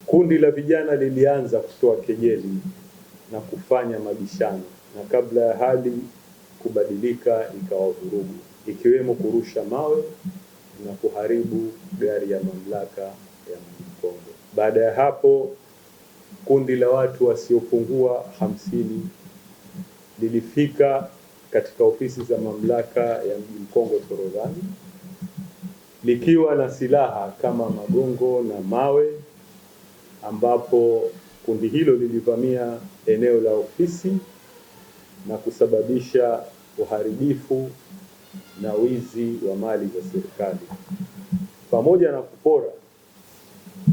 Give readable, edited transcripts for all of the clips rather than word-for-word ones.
kundi la vijana lilianza kutoa kejeli na kufanya mabishano, na kabla ya hali kubadilika ikawa vurugu, ikiwemo kurusha mawe na kuharibu gari ya mamlaka ya Mji Mkongwe. Baada ya hapo, kundi la watu wasiopungua 50 lilifika katika ofisi za mamlaka ya Mji Mkongwe Forodhani likiwa na silaha kama magongo na mawe, ambapo kundi hilo lilivamia eneo la ofisi na kusababisha uharibifu na wizi wa mali za serikali, pamoja na kupora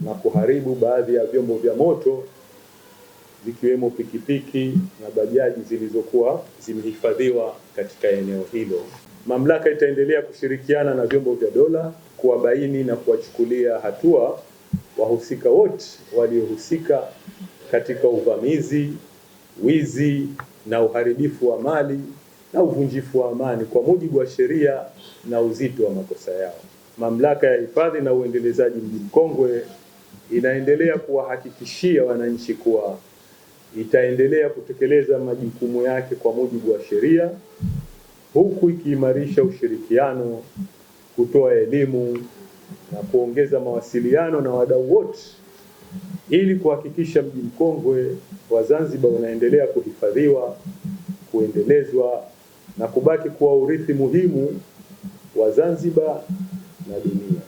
na kuharibu baadhi ya vyombo vya moto zikiwemo pikipiki na bajaji zilizokuwa zimehifadhiwa katika eneo hilo. Mamlaka itaendelea kushirikiana na vyombo vya dola kuwabaini na kuwachukulia hatua wahusika wote waliohusika katika uvamizi, wizi na uharibifu wa mali na uvunjifu wa amani kwa mujibu wa sheria na uzito wa makosa yao. Mamlaka ya Hifadhi na Uendelezaji Mji Mkongwe inaendelea kuwahakikishia wananchi kuwa itaendelea kutekeleza majukumu yake kwa mujibu wa sheria, huku ikiimarisha ushirikiano, kutoa elimu na kuongeza mawasiliano na wadau wote ili kuhakikisha Mji Mkongwe wa Zanzibar unaendelea kuhifadhiwa, kuendelezwa na kubaki kuwa urithi muhimu wa Zanzibar na dunia.